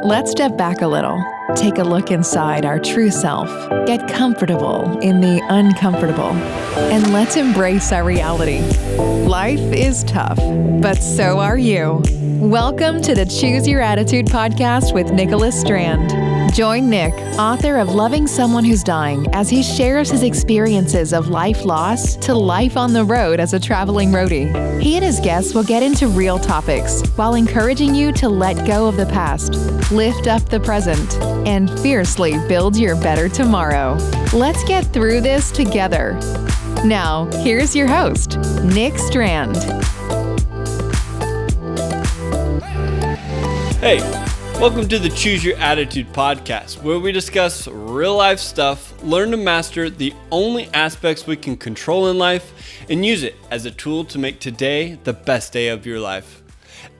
Let's step back a little, take a look inside our true self, get comfortable in the uncomfortable, and let's embrace our reality. Life is tough, but so are you. Welcome to the Choose Your Attitude podcast with Nicholas Strand. Join Nick, author of Loving Someone Who's Dying, as he shares his experiences of life loss to life on the road as a traveling roadie. He and his guests will get into real topics while encouraging you to let go of the past, lift up the present, and fiercely build your better tomorrow. Let's get through this together. Now, here's your host, Nick Strand. Hey, welcome to the Choose Your Attitude podcast, where we discuss real life stuff, learn to master the only aspects we can control in life, and use it as a tool to make today the best day of your life.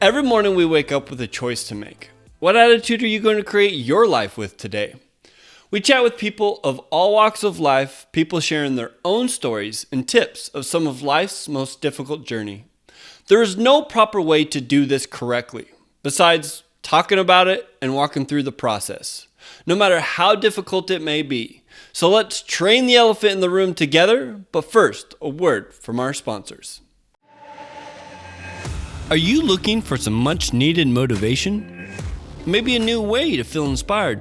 Every morning we wake up with a choice to make. What attitude are you going to create your life with today? We chat with people of all walks of life, people sharing their own stories and tips of some of life's most difficult journey. There is no proper way to do this correctly, besides talking about it and walking through the process, no matter how difficult it may be. So let's train the elephant in the room together, but first, a word from our sponsors. Are you looking for some much needed motivation? Maybe a new way to feel inspired?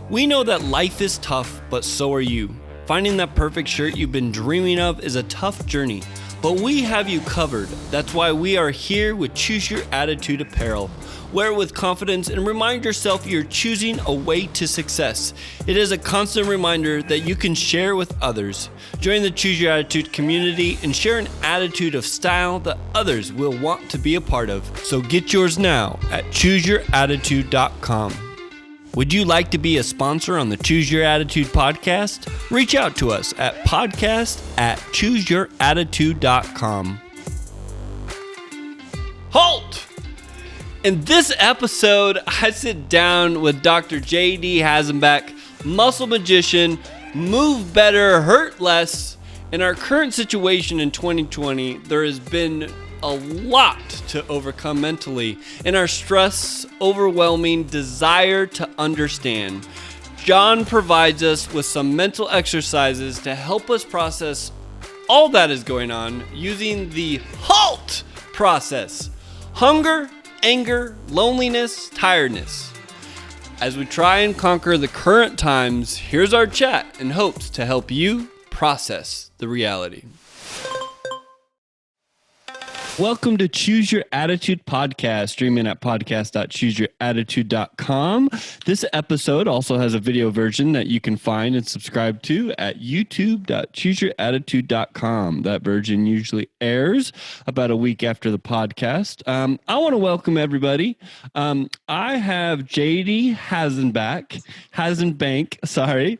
We know that life is tough, but so are you. Finding that perfect shirt you've been dreaming of is a tough journey, but we have you covered. That's why we are here with Choose Your Attitude apparel. Wear it with confidence and remind yourself you're choosing a way to success. It is a constant reminder that you can share with others. Join the Choose Your Attitude community and share an attitude of style that others will want to be a part of. So get yours now at chooseyouratitude.com. Would you like to be a sponsor on the Choose Your Attitude podcast? Reach out to us at podcast@chooseyouratitude.com. HALT! In this episode, I sit down with Dr JD Hassenbank, muscle magician, move better, hurt less. In our current situation in 2020, there has been a lot to overcome mentally in our stress, overwhelming desire to understand. John provides us with some mental exercises to help us process all that is going on using the HALT process. Hunger, anger, loneliness, tiredness. As we try and conquer the current times, here's our chat in hopes to help you process the reality. Welcome to Choose Your Attitude podcast, streaming at podcast.chooseyouratitude.com. This episode also has a video version that you can find and subscribe to at youtube.chooseyouratitude.com. That version usually airs about a week after the podcast. I want to welcome everybody. I have JD Hassenbank, sorry.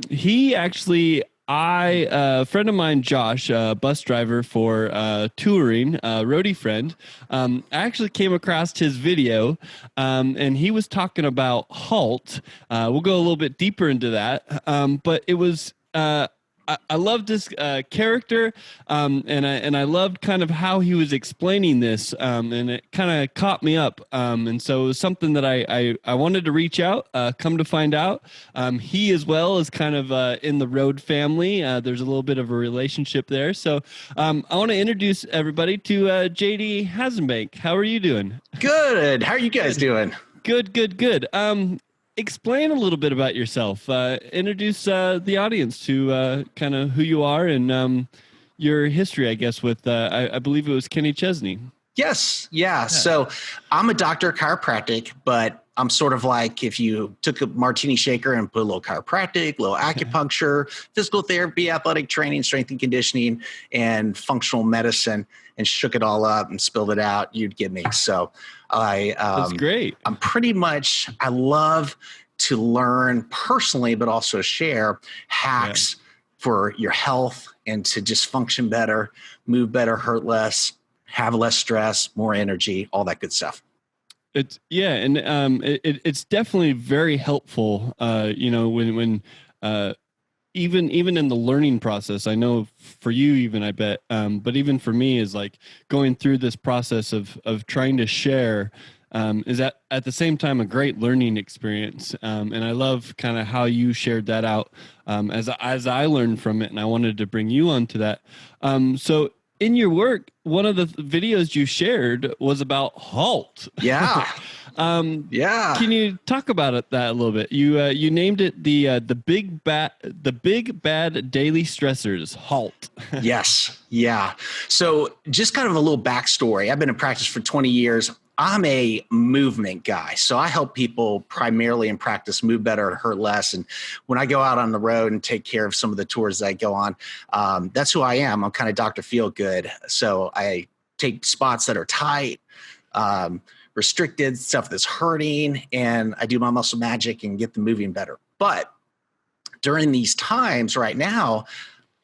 He actually... a friend of mine, Josh, a bus driver for touring, roadie friend, I actually came across his video, and he was talking about HALT. We'll go a little bit deeper into that, but it was... I loved this character, and I loved kind of how he was explaining this, and it kind of caught me up. And so it was something that I wanted to reach out. Come to find out, he as well is kind of in the road family. There's a little bit of a relationship there. So I want to introduce everybody to JD Hassenbank. How are you doing? Good. How are you guys doing? Good. Explain a little bit about yourself. Introduce the audience to kind of who you are and your history, I guess, with, I believe it was Kenny Chesney. Yes. Yeah. So I'm a doctor of chiropractic, but I'm sort of like if you took a martini shaker and put a little chiropractic, a little acupuncture, physical therapy, athletic training, strength and conditioning, and functional medicine, and shook it all up and spilled it out, you'd get me. So That's great. I'm pretty much, I love to learn personally, but also share hacks for your health and to just function better, move better, hurt less, have less stress, more energy, all that good stuff. It's it's definitely very helpful. When even in the learning process, I know for you, even I bet, but even for me is like going through this process of trying to share is at the same time a great learning experience. And I love kind of how you shared that out as I learned from it, and I wanted to bring you onto that. So in your work, one of the videos you shared was about HALT. Yeah. Yeah. Can you talk about that a little bit? You named it the big bad daily stressors, HALT. Yes. Yeah. So just kind of a little backstory. I've been in practice for 20 years. I'm a movement guy. So I help people primarily in practice move better and hurt less. And when I go out on the road and take care of some of the tours that I go on, that's who I am. I'm kind of Dr. Feel Good. So I take spots that are tight, restricted, stuff that's hurting, and I do my muscle magic and get them moving better. But during these times right now,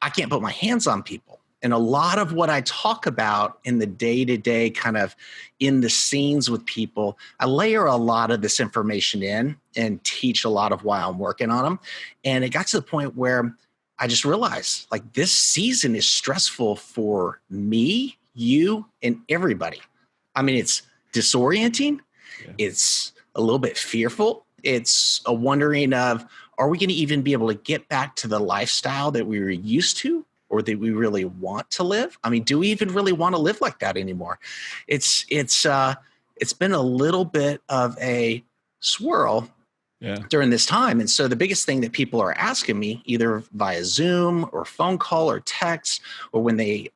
I can't put my hands on people. And a lot of what I talk about in the day-to-day kind of in the scenes with people, I layer a lot of this information in and teach a lot of why I'm working on them. And it got to the point where I just realized like this season is stressful for me, you, and everybody. I mean, it's disorienting. Yeah. It's a little bit fearful. It's a wondering of, are we going to even be able to get back to the lifestyle that we were used to or that we really want to live? I mean, do we even really want to live like that anymore? It's been a little bit of a swirl during this time. And so the biggest thing that people are asking me, either via Zoom or phone call or text, or when they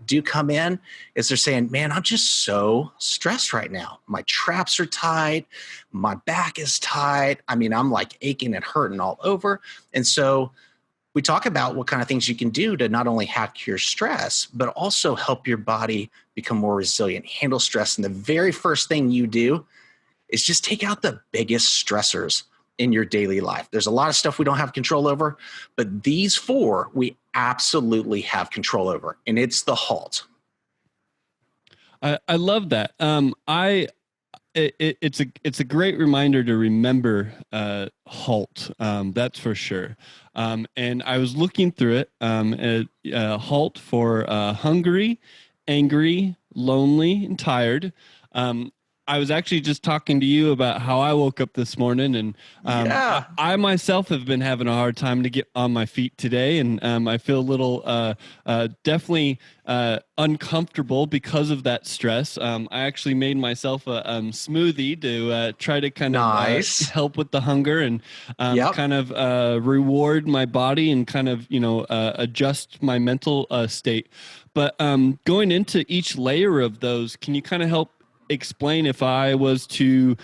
do come in, is they're saying, man, I'm just so stressed right now. My traps are tight. My back is tight. I mean, I'm like aching and hurting all over. And so we talk about what kind of things you can do to not only hack your stress, but also help your body become more resilient, handle stress. And the very first thing you do is just take out the biggest stressors in your daily life. There's a lot of stuff we don't have control over, but these four we absolutely have control over, and it's the HALT. I love that. It's a great reminder to remember HALT. That's for sure. And I was looking through it. HALT for hungry, angry, lonely, and tired. I was actually just talking to you about how I woke up this morning, and I myself have been having a hard time to get on my feet today, and I feel a little definitely uncomfortable because of that stress. I actually made myself a smoothie to try to kind of help with the hunger and kind of reward my body and kind of adjust my mental state. But going into each layer of those, can you kind of help explain if I was to,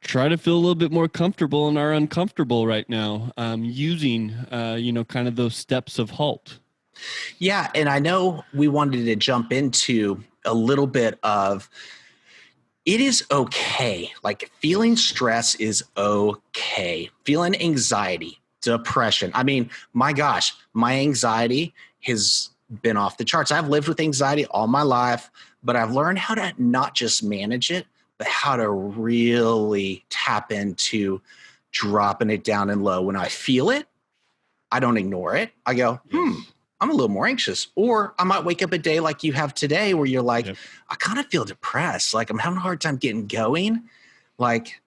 try to feel a little bit more comfortable and are uncomfortable right now, using, kind of those steps of HALT? Yeah. And I know we wanted to jump into a little bit of, it is okay. Like feeling stress is okay. Feeling anxiety, depression. I mean, my gosh, my anxiety has been off the charts. I've lived with anxiety all my life, but I've learned how to not just manage it, but how to really tap into dropping it down and low. When I feel it, I don't ignore it. I go, I'm a little more anxious. Or I might wake up a day like you have today where you're like, I kind of feel depressed. Like I'm having a hard time getting going. Like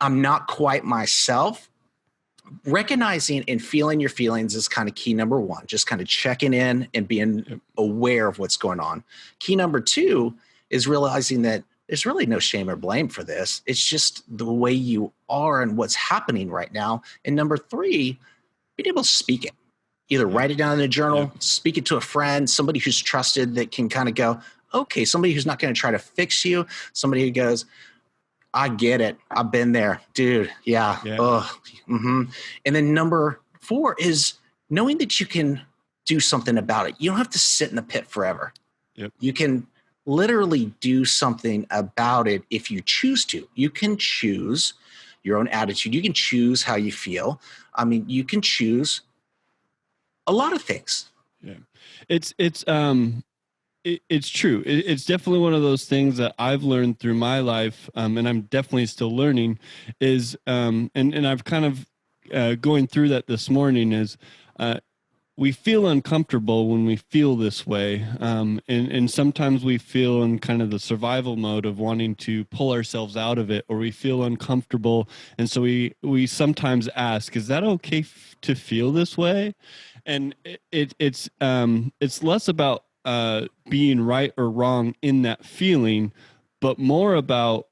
I'm not quite myself. Recognizing and feeling your feelings is kind of key number one, just kind of checking in and being aware of what's going on. Key number two is realizing that there's really no shame or blame for this. It's just the way you are and what's happening right now. And number three, being able to speak it. Either write it down in a journal, speak it to a friend, somebody who's trusted that can kind of go, okay, somebody who's not going to try to fix you, somebody who goes, I get it. I've been there, dude. Yeah. And then number four is knowing that you can do something about it. You don't have to sit in the pit forever. You can literally do something about it if you choose to. You can choose your own attitude. You can choose how you feel. I mean, you can choose a lot of things. It's true. It's definitely one of those things that I've learned through my life, and I'm definitely still learning, is, and I've kind of going through that this morning, is we feel uncomfortable when we feel this way. And sometimes we feel in kind of the survival mode of wanting to pull ourselves out of it, or we feel uncomfortable. And so we sometimes ask, is that okay to feel this way? And it's less about being right or wrong in that feeling, but more about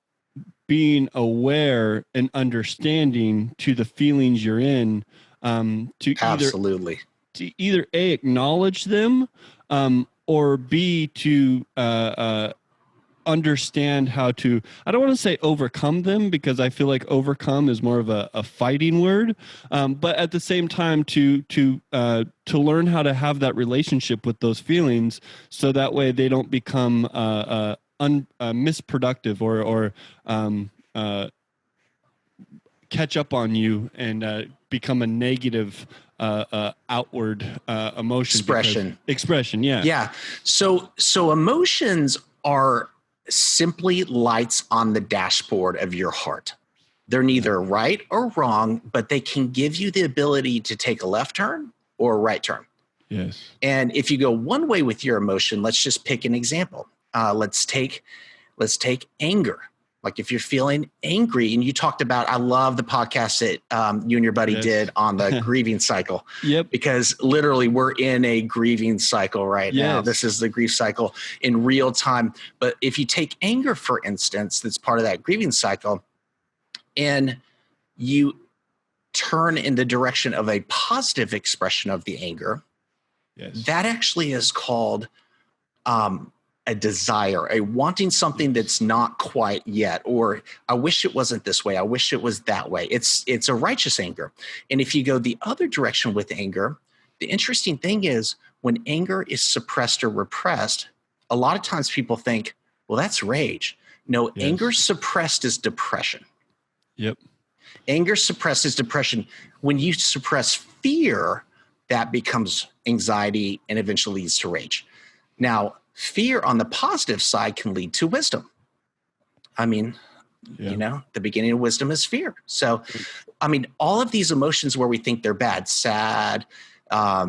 being aware and understanding to the feelings you're in, to Absolutely. either A, acknowledge them, or B, to understand how to, I don't want to say overcome them, because I feel like overcome is more of a fighting word, but at the same time to learn how to have that relationship with those feelings, so that way they don't become misproductive, or catch up on you and become a negative outward emotion. Expression. Yeah. Yeah. So emotions are simply lights on the dashboard of your heart. They're neither right or wrong, but they can give you the ability to take a left turn or a right turn. Yes. And if you go one way with your emotion, let's just pick an example. Let's take anger. Like if you're feeling angry, and you talked about, I love the podcast that you and your buddy did on the grieving cycle. Yep. Because literally we're in a grieving cycle right now. This is the grief cycle in real time. But if you take anger, for instance, that's part of that grieving cycle, and you turn in the direction of a positive expression of the anger, that actually is called a desire, a wanting something that's not quite yet, or I wish it wasn't this way, I wish it was that way. It's a righteous anger. And if you go the other direction with anger, the interesting thing is when anger is suppressed or repressed, a lot of times people think, well, that's rage. No, anger suppressed is depression. Yep. Anger suppressed is depression. When you suppress fear, that becomes anxiety and eventually leads to rage. Now, fear on the positive side can lead to wisdom. I mean, the beginning of wisdom is fear. So, I mean, all of these emotions where we think they're bad, sad,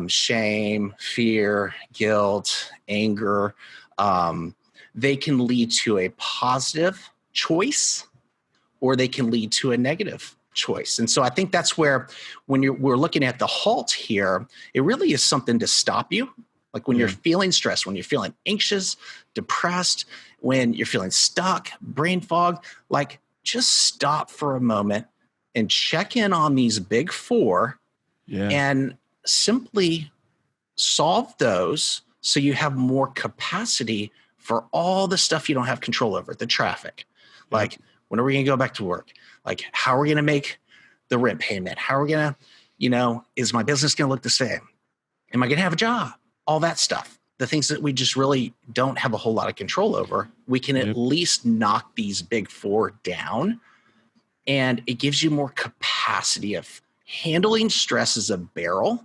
shame, fear, guilt, anger, they can lead to a positive choice, or they can lead to a negative choice. And so I think that's where, when we're looking at the HALT here, it really is something to stop you. Like when you're feeling stressed, when you're feeling anxious, depressed, when you're feeling stuck, brain fog, like just stop for a moment and check in on these big four and simply solve those, so you have more capacity for all the stuff you don't have control over, the traffic. Like, when are we going to go back to work? Like, how are we going to make the rent payment? How are we going to, is my business going to look the same? Am I going to have a job? All that stuff, the things that we just really don't have a whole lot of control over, we can at least knock these big four down. And it gives you more capacity of handling stress as a barrel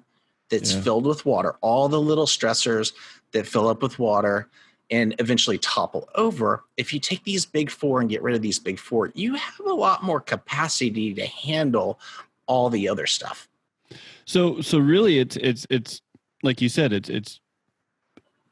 that's filled with water, all the little stressors that fill up with water and eventually topple over. If you take these big four and get rid of these big four, you have a lot more capacity to handle all the other stuff. So really it's like you said, it's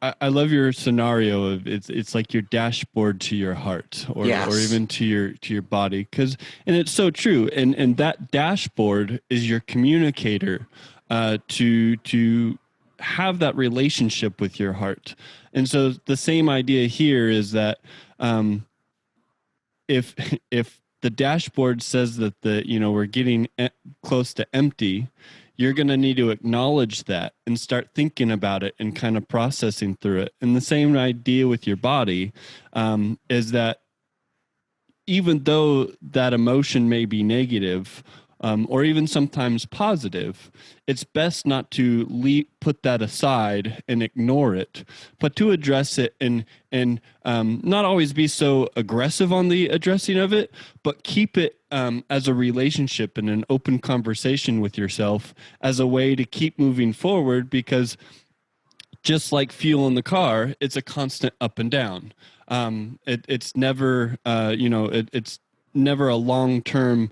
I love your scenario of it's like your dashboard to your heart, or even to your body, and it's so true. And that dashboard is your communicator to have that relationship with your heart. And so the same idea here is that if the dashboard says that we're getting close to empty, you're going to need to acknowledge that and start thinking about it and kind of processing through it. And the same idea with your body is that even though that emotion may be negative, or even sometimes positive, it's best not to put that aside and ignore it, but to address it and not always be so aggressive on the addressing of it, but keep it as a relationship and an open conversation with yourself as a way to keep moving forward, because just like fuel in the car, it's a constant up and down. It's never, it's never a long-term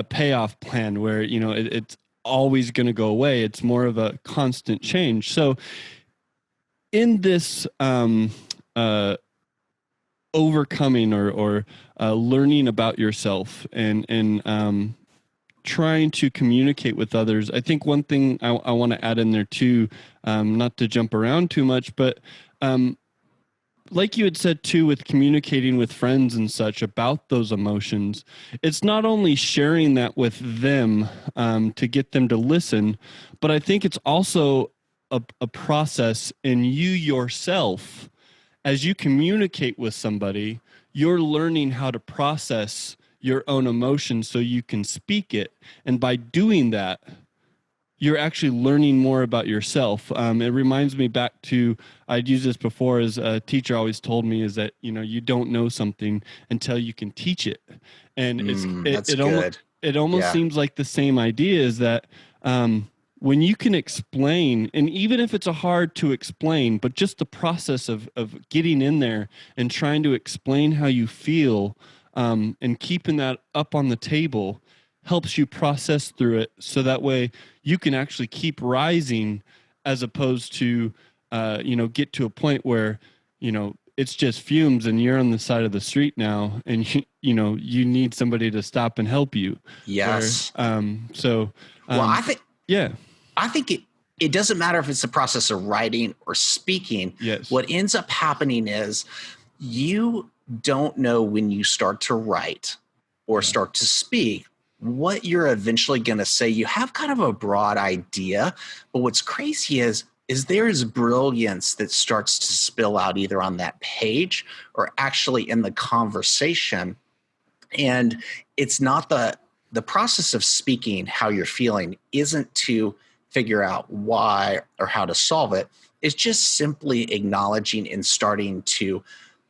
payoff plan where, it's always going to go away. It's more of a constant change. So in this overcoming or learning about yourself and trying to communicate with others, I think one thing I want to add in there too, not to jump around too much, but like you had said too, with communicating with friends and such about those emotions, it's not only sharing that with them to get them to listen, but I think it's also a process in you yourself. As you communicate with somebody, you're learning how to process your own emotions so you can speak it. And by doing that, you're actually learning more about yourself. It reminds me back to, I'd used this before, as a teacher always told me, is that, you don't know something until you can teach it. And that's good. It almost seems like the same idea, is that when you can explain, and even if it's a hard to explain, but just the process of getting in there and trying to explain how you feel and keeping that up on the table helps you process through it, so that way you can actually keep rising, as opposed to get to a point where it's just fumes and you're on the side of the street now, and you need somebody to stop and help you. Yes. Well, I think it doesn't matter if it's the process of writing or speaking. Yes. What ends up happening is you don't know when you start to write or start to speak what you're eventually going to say. You have kind of a broad idea, but what's crazy is there is brilliance that starts to spill out either on that page or actually in the conversation. And it's not the process of speaking how you're feeling isn't to figure out why or how to solve it. It's just simply acknowledging and starting to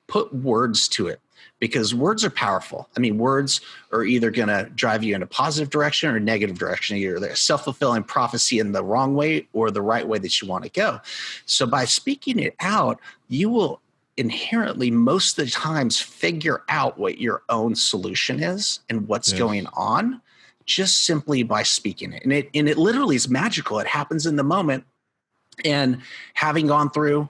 put words to it, because words are powerful. I mean, words are either going to drive you in a positive direction or a negative direction. Either they're a self-fulfilling prophecy in the wrong way or the right way that you want to go. So by speaking it out, you will inherently most of the times figure out what your own solution is and what's going on, just simply by speaking it. And it literally is magical. It happens in the moment. And having gone through,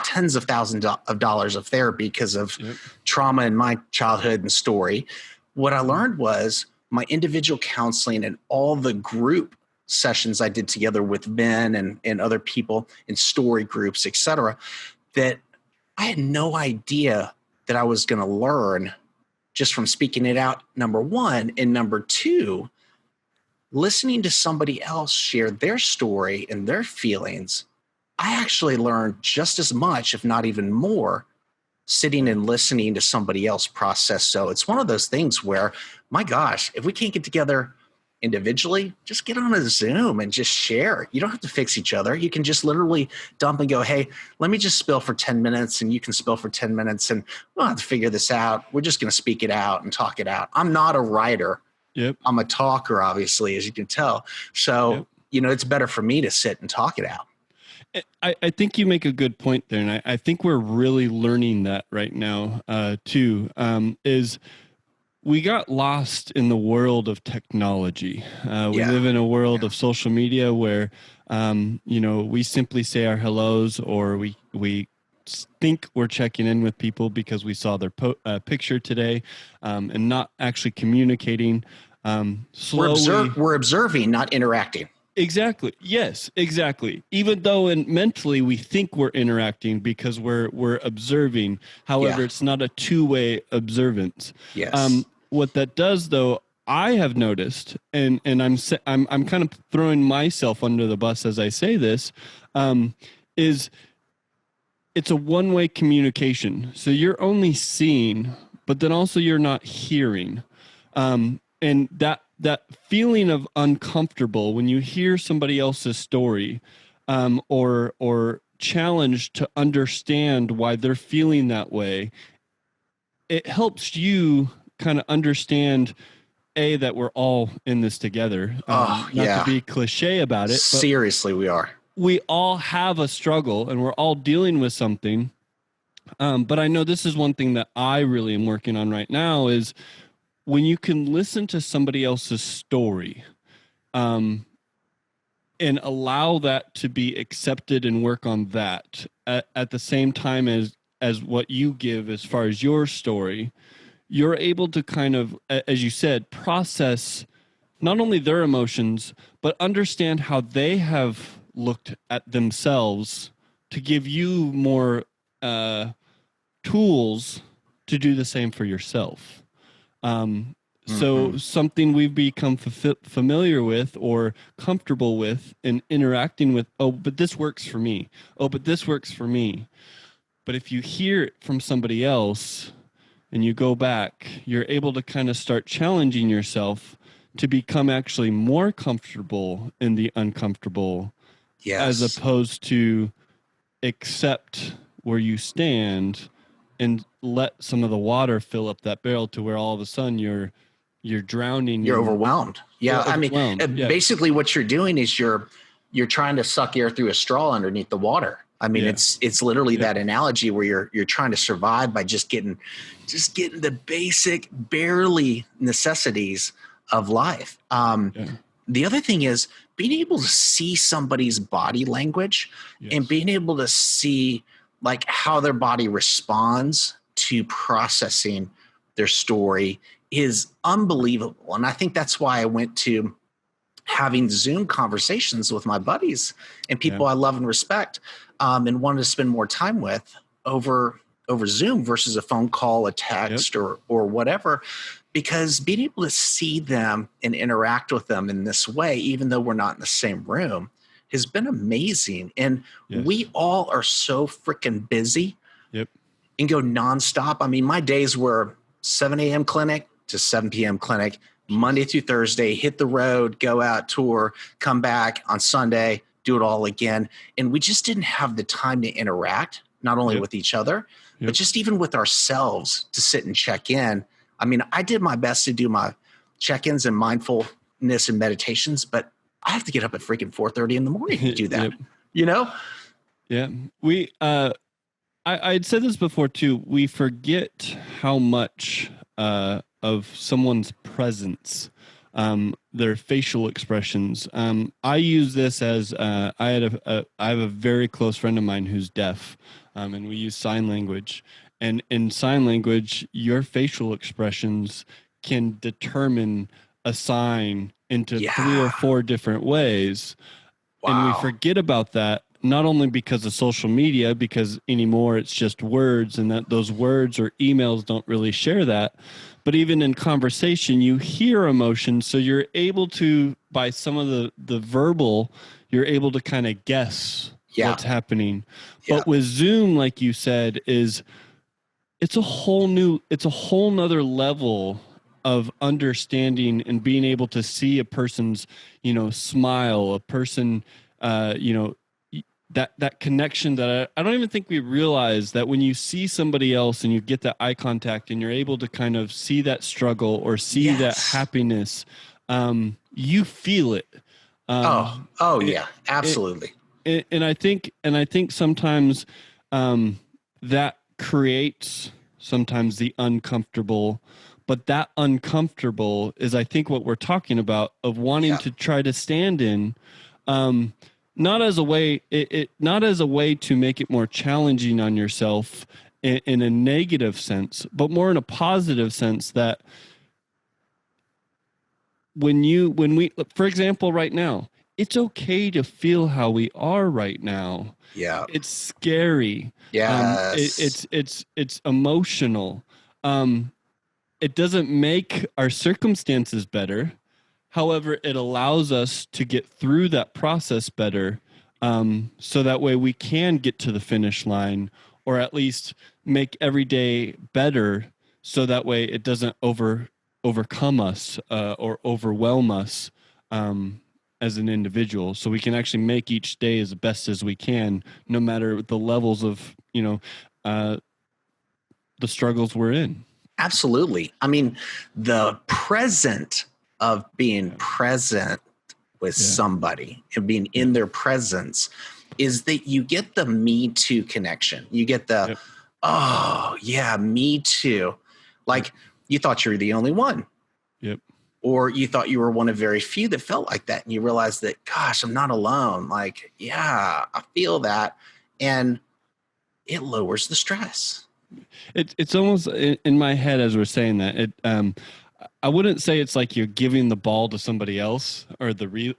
tens of thousands of dollars of therapy because of trauma in my childhood and story, what I learned was my individual counseling and all the group sessions I did together with Ben and other people in story groups, et cetera, that I had no idea that I was going to learn just from speaking it out, number one. And number two, listening to somebody else share their story and their feelings, I actually learned just as much, if not even more, sitting and listening to somebody else process. So it's one of those things where, my gosh, if we can't get together individually, just get on a Zoom and just share. You don't have to fix each other. You can just literally dump and go, hey, let me just spill for 10 minutes and you can spill for 10 minutes and we'll have to figure this out. We're just going to speak it out and talk it out. I'm not a writer. I'm a talker, obviously, as you can tell. So, it's better for me to sit and talk it out. I think you make a good point there. And I think we're really learning that right now, too, is we got lost in the world of technology. We live in a world of social media where, we simply say our hellos, or we think we're checking in with people because we saw their picture today, and not actually communicating. Slowly, we're observing, not interacting. Exactly. Yes, exactly. Even though mentally we think we're interacting because we're observing. However, it's not a two-way observance. Yes. What that does, though, I have noticed, and I'm kind of throwing myself under the bus as I say this, is it's a one-way communication. So you're only seeing, but then also you're not hearing. And that feeling of uncomfortable when you hear somebody else's story, or challenged to understand why they're feeling that way, it helps you kind of understand that we're all in this together. Not to be cliche about it. Seriously, we are. We all have a struggle and we're all dealing with something. But I know this is one thing that I really am working on right now is when you can listen to somebody else's story, and allow that to be accepted and work on that at the same time as what you give as far as your story, you're able to kind of, as you said, process not only their emotions, but understand how they have looked at themselves to give you more tools to do the same for yourself. So something we've become familiar with or comfortable with and interacting with, oh, but this works for me. Oh, but this works for me. But if you hear it from somebody else and you go back, you're able to kind of start challenging yourself to become actually more comfortable in the uncomfortable, as opposed to accept where you stand and let some of the water fill up that barrel to where all of a sudden you're drowning. You're overwhelmed. Yeah. Overwhelmed. I mean, basically what you're doing is you're trying to suck air through a straw underneath the water. I mean, it's literally that analogy where you're trying to survive by just getting the basic, barely necessities of life. The other thing is being able to see somebody's body language and being able to see like how their body responds to processing their story is unbelievable. And I think that's why I went to having Zoom conversations with my buddies and people I love and respect, and wanted to spend more time with over Zoom versus a phone call, a text, or whatever, because being able to see them and interact with them in this way, even though we're not in the same room, has been amazing. And we all are so freaking busy and go nonstop. I mean, my days were 7 a.m. clinic to 7 p.m. clinic, Monday through Thursday, hit the road, go out, tour, come back on Sunday, do it all again. And we just didn't have the time to interact, not only with each other, but just even with ourselves to sit and check in. I mean, I did my best to do my check-ins and mindfulness and meditations, but I have to get up at freaking 4:30 in the morning to do that, you know? Yeah. I'd said this before too. We forget how much of someone's presence, their facial expressions. I use this as I have a very close friend of mine who's deaf, and we use sign language. And in sign language, your facial expressions can determine a sign into 3 or 4 different ways. And we forget about that, not only because of social media, because anymore it's just words, and that those words or emails don't really share that. But even in conversation, you hear emotion. So you're able to, by some of the verbal, you're able to kind of guess what's happening. But with Zoom, like you said, it's a whole nother level of understanding and being able to see a person's, smile, a person, that connection that I don't even think we realize that when you see somebody else and you get that eye contact and you're able to kind of see that struggle or see that happiness, you feel it. Absolutely. And I think sometimes that creates sometimes the uncomfortable, but that uncomfortable is, I think, what we're talking about, of wanting to try to stand in, not as a way to make it more challenging on yourself in a negative sense, but more in a positive sense, that when we, for example, right now, it's okay to feel how we are right now. Yeah. It's scary. Yes. It's emotional. It doesn't make our circumstances better. However, it allows us to get through that process better, so that way we can get to the finish line, or at least make every day better, so that way it doesn't overcome us or overwhelm us as an individual. So we can actually make each day as best as we can, no matter the levels of the struggles we're in. Absolutely. I mean, the present of being present with somebody and being in their presence is that you get the me too connection. You get the, oh yeah, me too. Like you thought you were the only one. Yep. Or you thought you were one of very few that felt like that. And you realize that, gosh, I'm not alone. Like, yeah, I feel that. And it lowers the stress. It's almost in my head as we're saying that. I wouldn't say it's like you're giving the ball to somebody else or the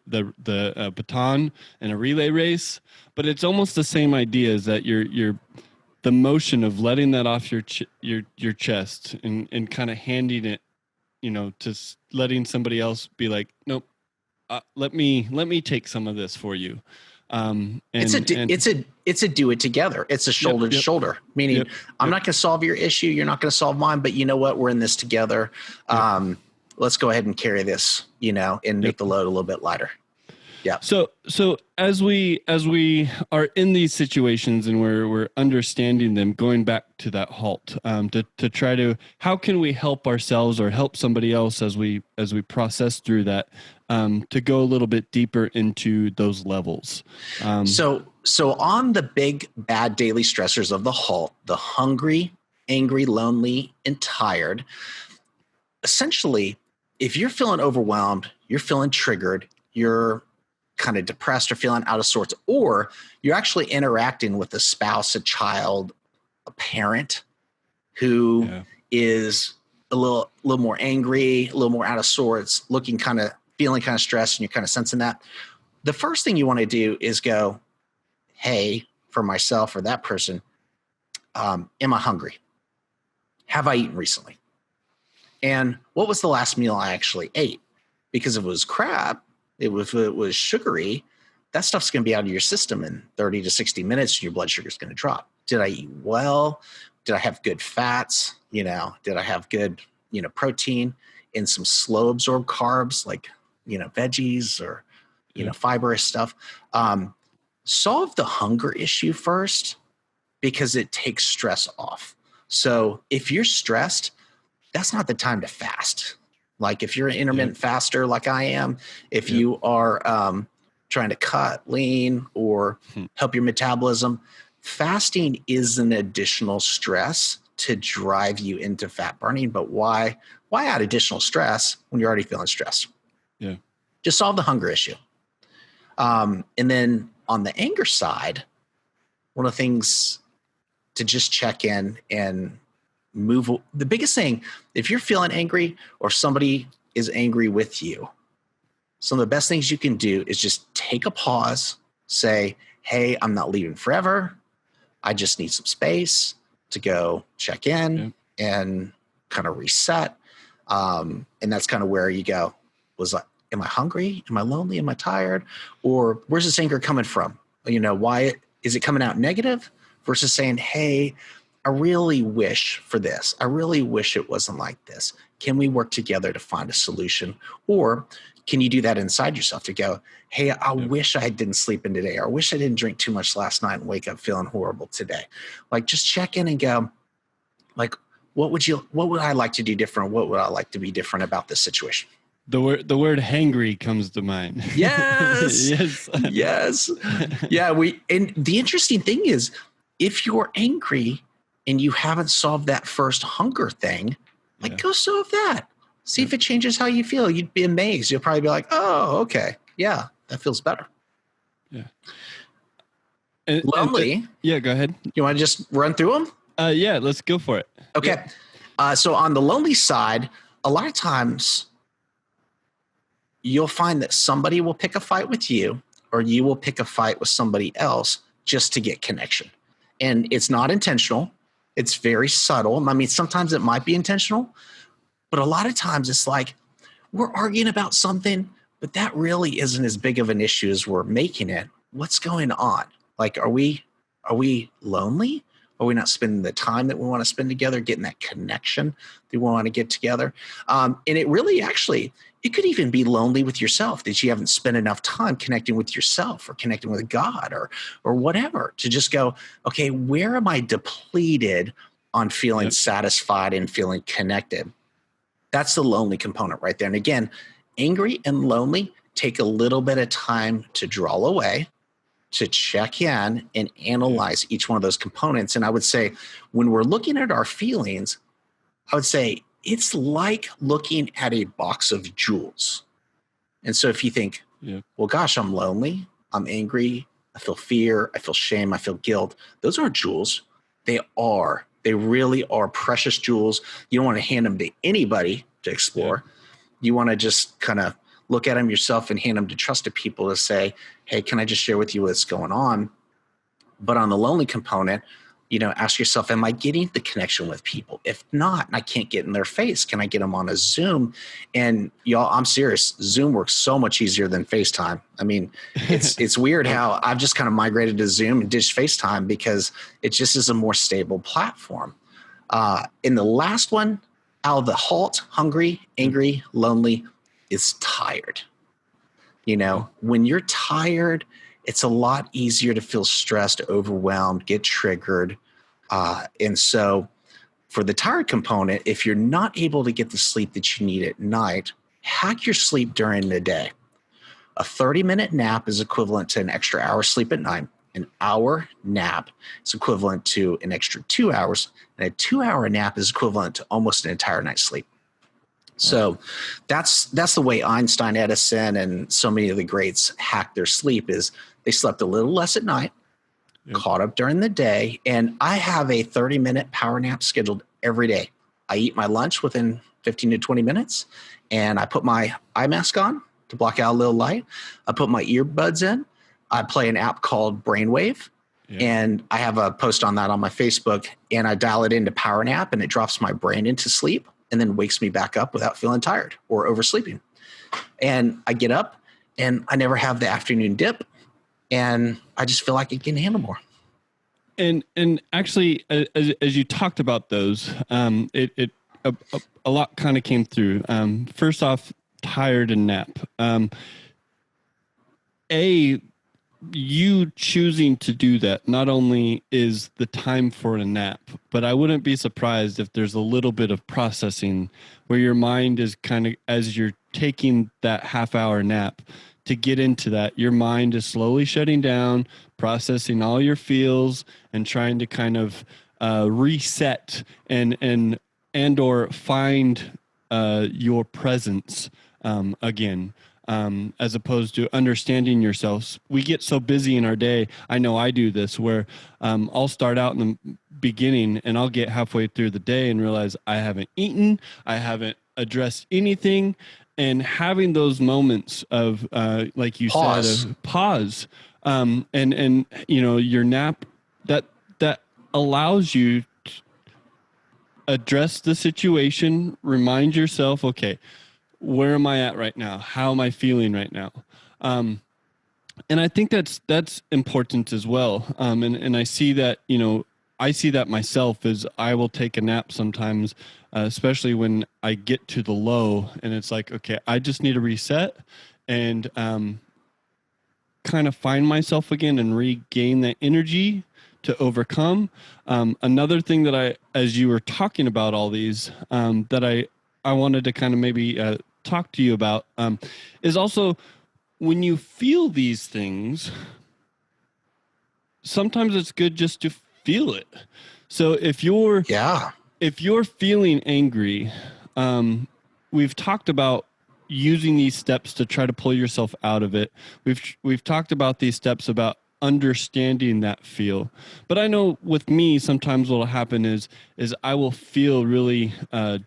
baton in a relay race, but it's almost the same idea as that you're the motion of letting that off your chest and kind of handing it, to letting somebody else be like, nope, let me take some of this for you. It's a do it together. It's a shoulder to shoulder, meaning I'm not going to solve your issue. You're not going to solve mine, but you know what? We're in this together. Let's go ahead and carry this, and make the load a little bit lighter. Yeah. So as we are in these situations and we're understanding them, going back to that HALT, to try to, how can we help ourselves or help somebody else as we process through that, to go a little bit deeper into those levels. So on the big bad daily stressors of the HALT, the hungry, angry, lonely, and tired, essentially, if you're feeling overwhelmed, you're feeling triggered, you're kind of depressed or feeling out of sorts, or you're actually interacting with a spouse, a child, a parent who is a little more angry, a little more out of sorts, feeling kind of stressed, and you're kind of sensing that. The first thing you want to do is go, hey, for myself or that person, am I hungry? Have I eaten recently? And what was the last meal I actually ate? Because if it was crap, if it was sugary, that stuff's going to be out of your system in 30 to 60 minutes, and your blood sugar is going to drop. Did I eat well? Did I have good fats? Did I have good, protein and some slow absorbed carbs like, veggies or, fibrous stuff? Solve the hunger issue first, because it takes stress off. So if you're stressed, that's not the time to fast. Like if you're an intermittent faster like I am, if you are trying to cut, lean, or help your metabolism, fasting is an additional stress to drive you into fat burning. But why add additional stress when you're already feeling stressed? Yeah. Just solve the hunger issue. And then on the anger side, one of the things to just check in and move. The biggest thing, if you're feeling angry or somebody is angry with you, some of the best things you can do is just take a pause, say, hey, I'm not leaving forever. I just need some space to go check in and kind of reset. And that's kind of where you go, am I hungry? Am I lonely? Am I tired? Or where's this anger coming from? Why is it coming out negative versus saying, hey, I really wish for this. I really wish it wasn't like this. Can we work together to find a solution? Or can you do that inside yourself to go, hey, I wish I didn't sleep in today, or I wish I didn't drink too much last night and wake up feeling horrible today. Like just check in and go, like, what would I like to do different? What would I like to be different about this situation? The word hangry comes to mind. Yes. Yes. Yeah. And the interesting thing is, if you're angry and you haven't solved that first hunger thing, go solve that. See if it changes how you feel. You'd be amazed. You'll probably be like, oh, okay. Yeah, that feels better. Yeah. Lonely. Go ahead. You want to just run through them? Yeah, let's go for it. Okay. So on the lonely side, a lot of times you'll find that somebody will pick a fight with you, or you will pick a fight with somebody else just to get connection. And it's not intentional. It's very subtle. I mean, sometimes it might be intentional, but a lot of times it's like we're arguing about something, but that really isn't as big of an issue as we're making it. What's going on? Like, are we lonely? Are we not spending the time that we want to spend together, getting that connection that we want to get together? And it really actually, it could even be lonely with yourself, that you haven't spent enough time connecting with yourself or connecting with God or whatever, to just go, okay, where am I depleted on feeling satisfied and feeling connected? That's the lonely component right there. And again, angry and lonely take a little bit of time to draw away, to check in and analyze each one of those components. And I would say, when we're looking at our feelings, I would say, it's like looking at a box of jewels. And so if you think, well, gosh, I'm lonely, I'm angry, I feel fear, I feel shame, I feel guilt. Those aren't jewels. They really are precious jewels. You don't want to hand them to anybody to explore. You want to just kind of look at them yourself and hand them to trusted people to say, hey, can I just share with you what's going on? But on the lonely component, ask yourself, am I getting the connection with people? If not, and I can't get in their face, can I get them on a Zoom? And y'all, I'm serious. Zoom works so much easier than FaceTime. I mean, it's weird how I've just kind of migrated to Zoom and ditched FaceTime because it just is a more stable platform. In the last one, out of the HALT, hungry, angry, lonely, is tired. When you're tired, it's a lot easier to feel stressed, overwhelmed, get triggered. And so for the tired component, if you're not able to get the sleep that you need at night, hack your sleep during the day. A 30-minute nap is equivalent to an extra hour sleep at night. An hour nap is equivalent to an extra 2 hours. And a 2-hour nap is equivalent to almost an entire night's sleep. So that's the way Einstein, Edison, and so many of the greats hacked their sleep is they slept a little less at night, caught up during the day. And I have a 30-minute power nap scheduled every day. I eat my lunch within 15 to 20 minutes, and I put my eye mask on to block out a little light. I put my earbuds in. I play an app called Brainwave, and I have a post on that on my Facebook, and I dial it into power nap, and it drops my brain into sleep and then wakes me back up without feeling tired or oversleeping. And I get up, and I never have the afternoon dip, and I just feel like I can handle more. And actually, as you talked about those, a lot kind of came through. First off, tired and nap. You choosing to do that not only is the time for a nap, but I wouldn't be surprised if there's a little bit of processing where your mind is kind of, as you're taking that half-hour nap to get into that, your mind is slowly shutting down, processing all your feels and trying to kind of reset and or find your presence again. As opposed to understanding yourself. We get so busy in our day. I know I do this where I'll start out in the beginning and I'll get halfway through the day and realize I haven't eaten, I haven't addressed anything. And having those moments of, like you said, pause, and your nap, that allows you to address the situation, remind yourself, okay, where am I at right now? How am I feeling right now? And I think that's important as well. And I see that, I see that myself as I will take a nap sometimes, especially when I get to the low and it's like, okay, I just need to reset and kind of find myself again and regain that energy to overcome. Another thing that as you were talking about all these, that I wanted to kind of maybe talk to you about is also when you feel these things, sometimes it's good just to feel it. So if you're feeling angry, we've talked about using these steps to try to pull yourself out of it. We've talked about these steps about understanding that feel. But I know with me, sometimes what'll happen is I will feel really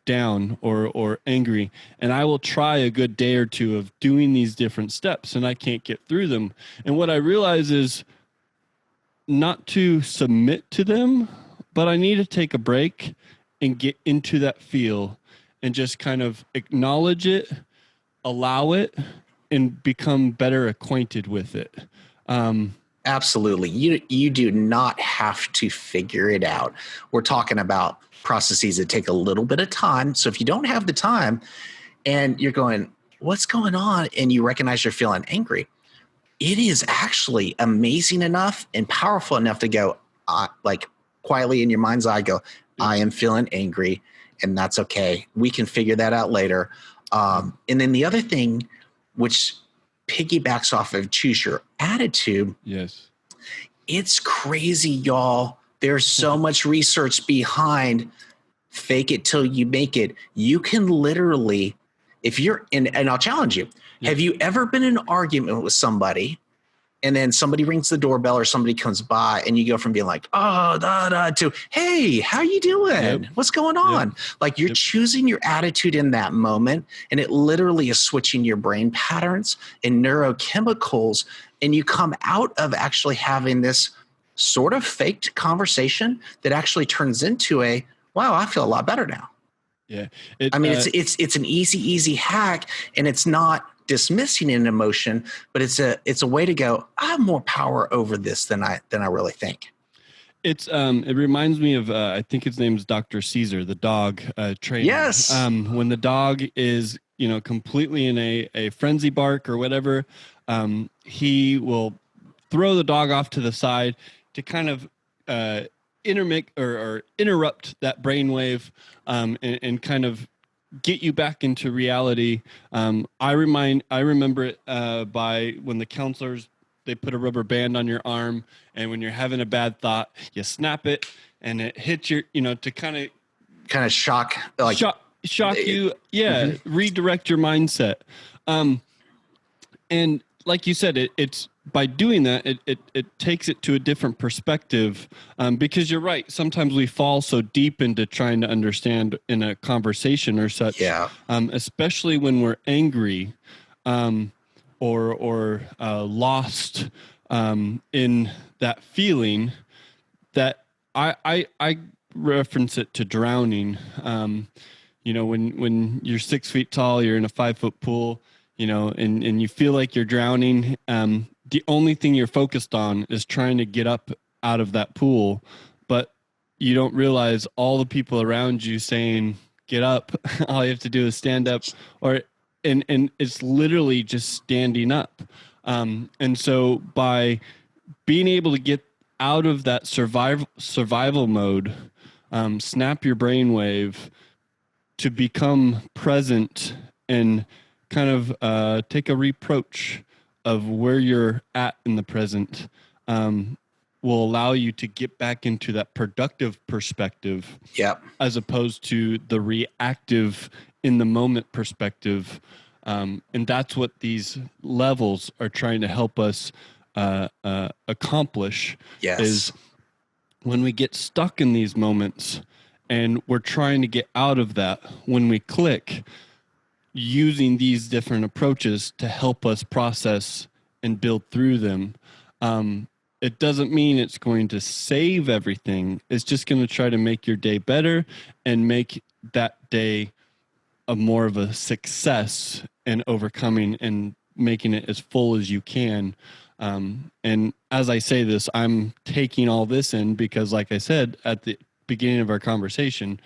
down or angry, and I will try a good day or two of doing these different steps, and I can't get through them. And what I realize is not to submit to them, but I need to take a break and get into that feel and just kind of acknowledge it, allow it, and become better acquainted with it. Absolutely. You do not have to figure it out. We're talking about processes that take a little bit of time. So if you don't have the time and you're going, what's going on? And you recognize you're feeling angry, it is actually amazing enough and powerful enough to go, like quietly in your mind's eye, go, I am feeling angry, and that's okay. We can figure that out later. And then the other thing, which piggybacks off of choose your attitude. Yes. It's crazy, y'all. There's so much research behind fake it till you make it. You can literally, if you're in, and I'll challenge you, have you ever been in an argument with somebody and then somebody rings the doorbell or somebody comes by and you go from being like, oh, da, da, to, hey, how you doing? What's going on? Like you're choosing your attitude in that moment, and it literally is switching your brain patterns and neurochemicals. And you come out of actually having this sort of faked conversation that actually turns into a, wow, I feel a lot better now. Yeah. It's an easy hack, and it's not dismissing an emotion, but it's a way to go, I have more power over this than I really think. It reminds me of I think his name's Dr. Caesar, the dog trainer. Yes. When the dog is completely in a frenzy bark or whatever, he will throw the dog off to the side to kind of interrupt that brainwave and kind of get you back into reality. I remember it by when the counselors, they put a rubber band on your arm, and when you're having a bad thought, you snap it and it hits your, to kind of shock, like shock you. Yeah. Redirect your mindset. And like you said, it's by doing that, it takes it to a different perspective, because you're right. Sometimes we fall so deep into trying to understand in a conversation or such, especially when we're angry or lost in that feeling, that I reference it to drowning. When you're 6 feet tall, you're in a 5-foot pool, and you feel like you're drowning. The only thing you're focused on is trying to get up out of that pool, but you don't realize all the people around you saying, get up. All you have to do is stand up, and it's literally just standing up. And so by being able to get out of that survival mode, snap your brainwave to become present and kind of take a reapproach of where you're at in the present, will allow you to get back into that productive perspective, as opposed to the reactive in the moment perspective. And that's what these levels are trying to help us accomplish, is when we get stuck in these moments and we're trying to get out of that, when we click, using these different approaches to help us process and build through them. It doesn't mean it's going to save everything. It's just going to try to make your day better and make that day a more of a success and overcoming and making it as full as you can. And as I say this, I'm taking all this in because, like I said at the beginning of our conversation,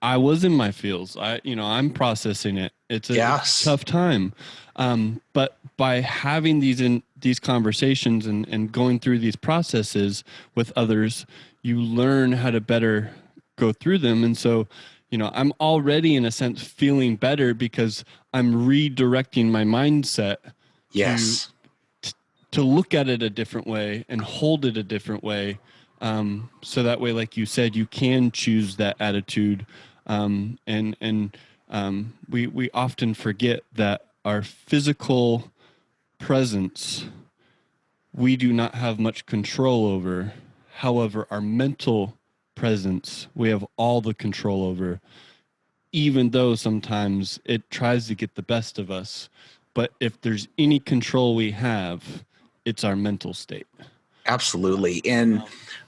I was in my feels. I'm processing it. It's a tough time. But by having these conversations and going through these processes with others, you learn how to better go through them. And so, I'm already in a sense feeling better because I'm redirecting my mindset to look at it a different way and hold it a different way. So that way, like you said, you can choose that attitude. We often forget that our physical presence, we do not have much control over. However, our mental presence, we have all the control over, even though sometimes it tries to get the best of us. But if there's any control we have, it's our mental state. Absolutely. And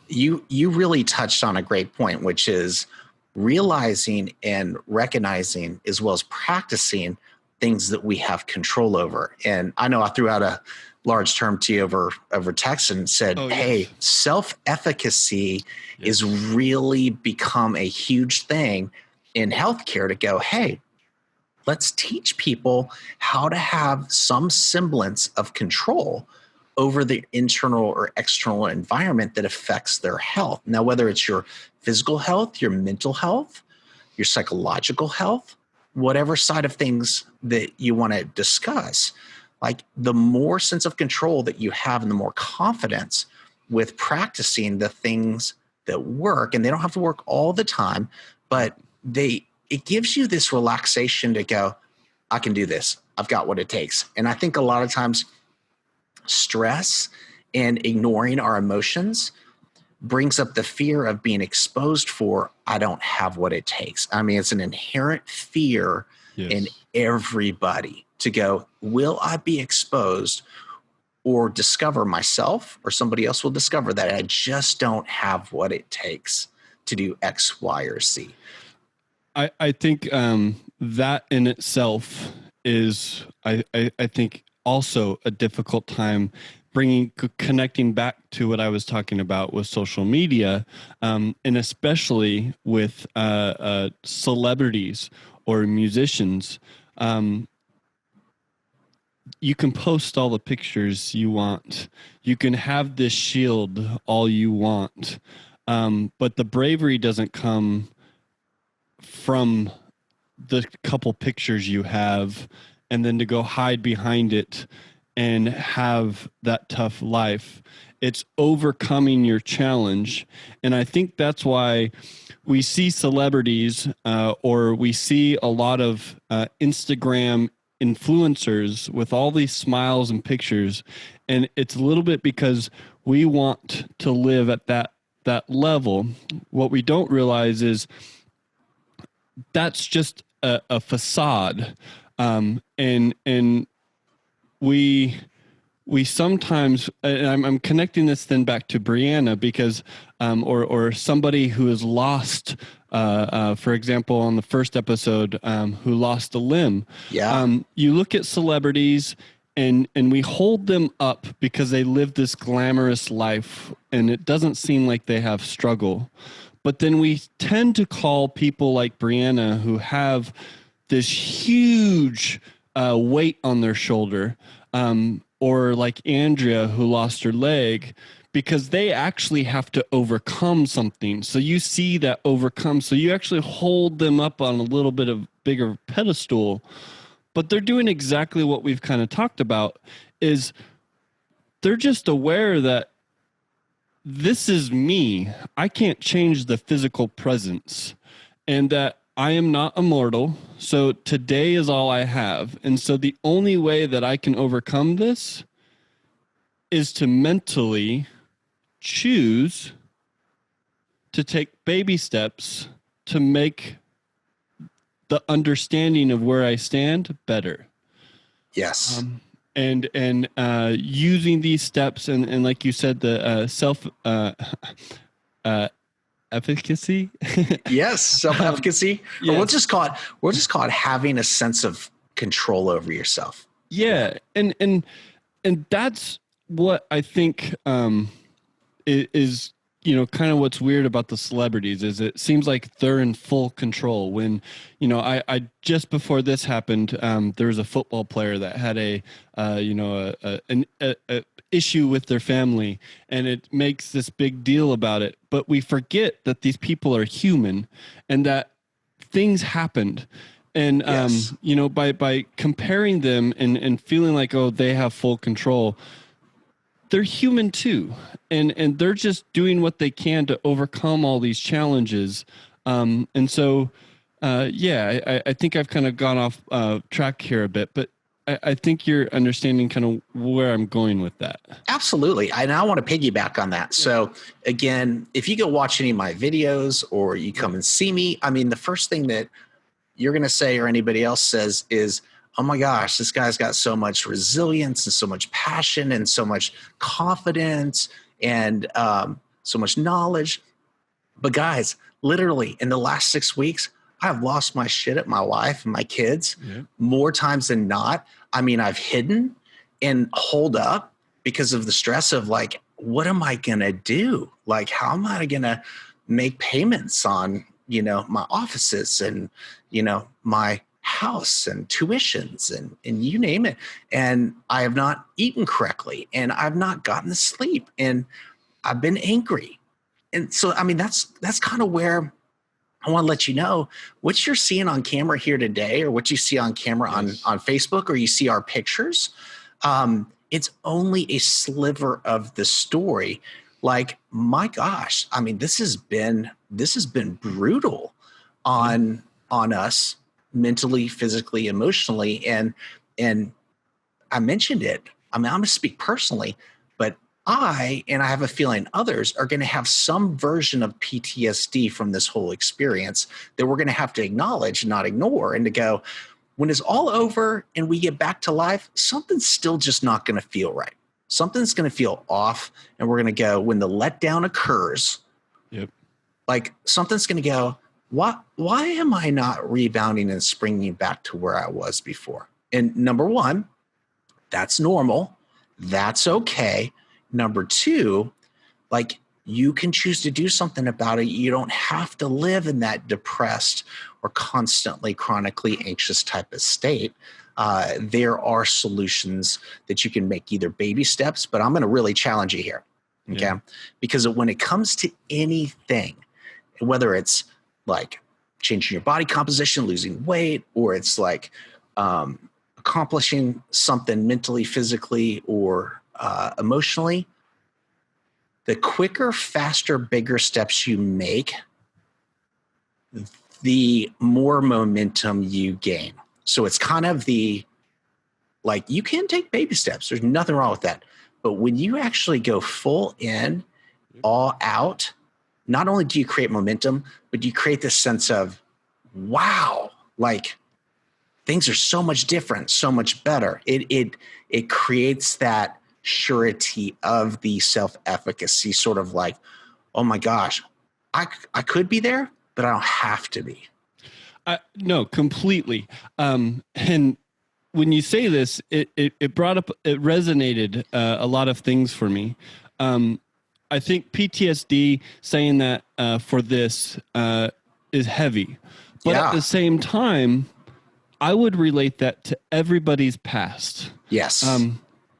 you really touched on a great point, which is realizing and recognizing, as well as practicing, things that we have control over. And I know I threw out a large term to you over text and said, hey, self-efficacy is really become a huge thing in healthcare, to go, hey, let's teach people how to have some semblance of control over the internal or external environment that affects their health. Now, whether it's your physical health, your mental health, your psychological health, whatever side of things that you want to discuss, like the more sense of control that you have and the more confidence with practicing the things that work, and they don't have to work all the time, but it gives you this relaxation to go, I can do this. I've got what it takes. And I think a lot of times stress and ignoring our emotions brings up the fear of being exposed for, I don't have what it takes. I mean, it's an inherent fear in everybody to go, will I be exposed or discover myself or somebody else will discover that I just don't have what it takes to do X, Y, or Z. I think that in itself is, I think, also a difficult time connecting back to what I was talking about with social media, and especially with celebrities or musicians. You can post all the pictures you want. You can have this shield all you want. But the bravery doesn't come from the couple pictures you have and then to go hide behind it and have that tough life. It's overcoming your challenge. And I think that's why we see celebrities or we see a lot of Instagram influencers with all these smiles and pictures. And it's a little bit because we want to live at that level. What we don't realize is that's just a facade. And we sometimes, and I'm connecting this then back to Brianna because, or somebody who has lost, for example, on the first episode, who lost a limb. Yeah. You look at celebrities and we hold them up because they live this glamorous life and it doesn't seem like they have struggle. But then we tend to call people like Brianna who have this huge weight on their shoulder, or like Andrea who lost her leg, because they actually have to overcome something. So you see that overcome. So you actually hold them up on a little bit of bigger pedestal, but they're doing exactly what we've kind of talked about, is they're just aware that this is me. I can't change the physical presence, and that I am not immortal. So today is all I have. And so the only way that I can overcome this is to mentally choose to take baby steps to make the understanding of where I stand better. Yes. And using these steps and like you said, the self efficacy. Yes, self-efficacy. Yes. Or we'll just call it having a sense of control over yourself. Yeah, and that's what I think is kind of what's weird about the celebrities is it seems like they're in full control. When I just before this happened, there was a football player that had an issue with their family, and it makes this big deal about it. But we forget that these people are human and that things happened. And, Yes. by comparing them and feeling like, oh, they have full control, they're human too. And they're just doing what they can to overcome all these challenges. And so, I think I've kind of gone off track here a bit, but I think you're understanding kind of where I'm going with that. Absolutely. And I want to piggyback on that. So again, if you go watch any of my videos or you come and see me, I mean, the first thing that you're going to say or anybody else says is, oh my gosh, this guy's got so much resilience and so much passion and so much confidence and so much knowledge. But guys, literally in the last 6 weeks, I've lost my shit at my wife and my kids more times than not. I mean, I've hidden and holed up because of the stress of like, what am I going to do? Like, how am I going to make payments on, my offices and, my house and tuitions and you name it. And I have not eaten correctly and I've not gotten the sleep and I've been angry. And so, I mean, that's kind of where I want to let you know what you're seeing on camera here today, or what you see on camera on Facebook, or you see our pictures. It's only a sliver of the story. Like, my gosh, I mean, this has been brutal. on us mentally, physically, emotionally. And I mentioned it. I mean, I'm going to speak personally, but I have a feeling others are going to have some version of PTSD from this whole experience that we're going to have to acknowledge and not ignore, and to go, when it's all over and we get back to life, something's still just not going to feel right. Something's going to feel off. And we're going to go, when the letdown occurs, like something's going to go, why am I not rebounding and springing back to where I was before? And number one, that's normal. That's okay. Number two, like, you can choose to do something about it. You don't have to live in that depressed or constantly chronically anxious type of state. There are solutions that you can make, either baby steps, but I'm going to really challenge you here. Okay. Yeah. Because when it comes to anything, whether it's like changing your body composition, losing weight, or it's like accomplishing something mentally, physically, or emotionally, the quicker, faster, bigger steps you make, the more momentum you gain. So it's kind of like, you can take baby steps. There's nothing wrong with that. But when you actually go full in, all out, not only do you create momentum, but you create this sense of, wow, like things are so much different, so much better. It creates that surety of the self-efficacy, sort of like, oh my gosh, I could be there, but I don't have to be. No, completely. And when you say this, it resonated a lot of things for me. I think PTSD, saying that for this is heavy, but at the same time, I would relate that to everybody's past. Yes.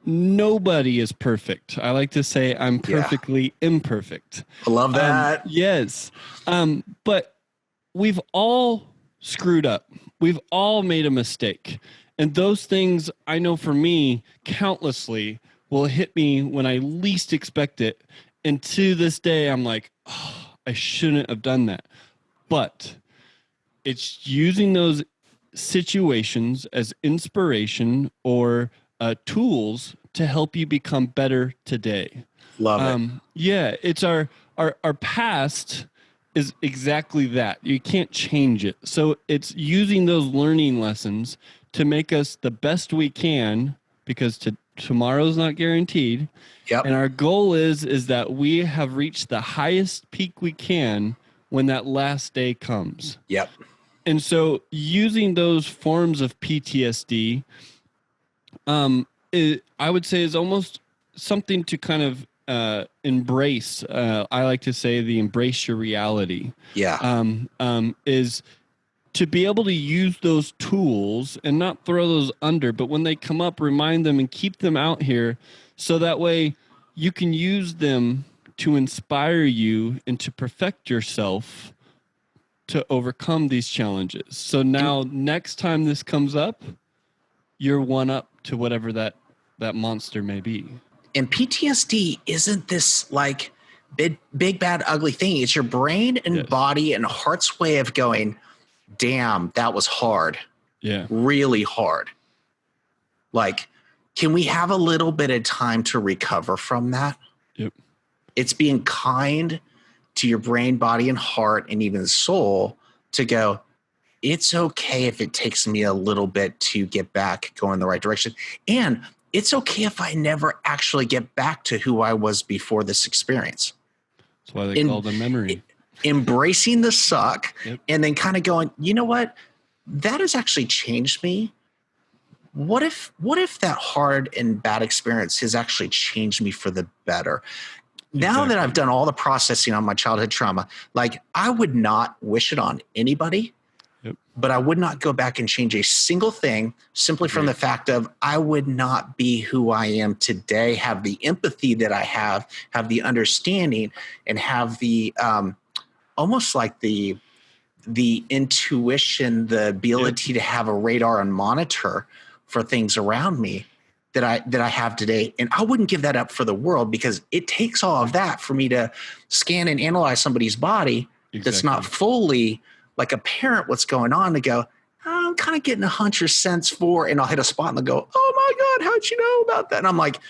Nobody is perfect. I like to say I'm perfectly imperfect. I love that. Yes. But we've all screwed up. We've all made a mistake. And those things, I know for me, countlessly will hit me when I least expect it. And to this day, I'm like, oh, I shouldn't have done that. But it's using those situations as inspiration or tools to help you become better today. Love it. Yeah, it's our past is exactly that. You can't change it. So it's using those learning lessons to make us the best we can, because tomorrow's not guaranteed. Yep. And our goal is that we have reached the highest peak we can when that last day comes. Yep. And so using those forms of PTSD, I would say is almost something to kind of embrace. I like to say the embrace your reality. Yeah. Is to be able to use those tools and not throw those under, but when they come up, remind them and keep them out here, so that way you can use them to inspire you and to perfect yourself to overcome these challenges. So now next time this comes up, you're one up to whatever that monster may be. And PTSD isn't this like big bad ugly thing. It's your brain and body and heart's way of going, damn, that was hard. Yeah. Really hard. Like, can we have a little bit of time to recover from that? Yep. It's being kind to your brain, body, and heart, and even soul, to go, it's okay if it takes me a little bit to get back going in the right direction. And it's okay if I never actually get back to who I was before this experience. That's why they call it a memory. Embracing the suck, and then kind of going, you know what? That has actually changed me. What if that hard and bad experience has actually changed me for the better? Now that I've done all the processing on my childhood trauma, like, I would not wish it on anybody, but I would not go back and change a single thing, simply from the fact of I would not be who I am today, have the empathy that I have the understanding, and have the almost like the intuition, the ability to have a radar and monitor for things around me that I have today. And I wouldn't give that up for the world, because it takes all of that for me to scan and analyze somebody's body that's not fully like a parent what's going on to go, I'm kind of getting a hunch or sense for, and I'll hit a spot and they'll go, oh my God, how'd you know about that? And I'm like,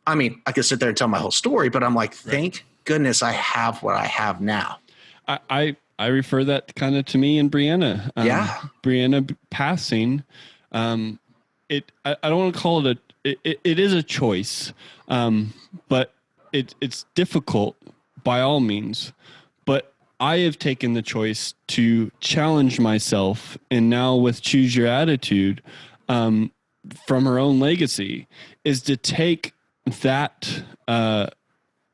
I mean, I could sit there and tell my whole story, but I'm like, thank goodness I have what I have now. I refer that kind of to me and Brianna. Brianna passing. I don't want to call it it is a choice, but it's difficult by all means. But I have taken the choice to challenge myself, and now with Choose Your Attitude, from her own legacy, is to take that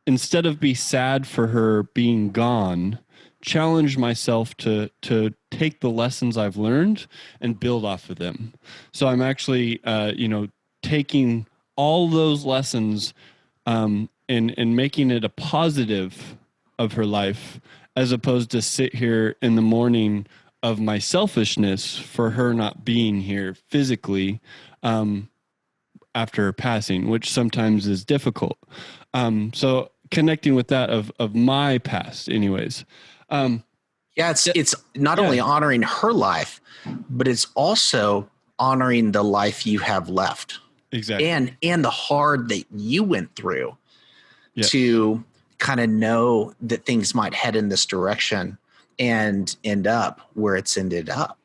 instead of be sad for her being gone, challenge myself to take the lessons I've learned and build off of them. So I'm actually taking all those lessons and making it a positive of her life, as opposed to sit here in the morning of my selfishness for her not being here physically after her passing, which sometimes is difficult. So connecting with that of my past anyways. It's not only honoring her life, but it's also honoring the life you have left. Exactly. And the hard that you went through to kind of know that things might head in this direction and end up where it's ended up,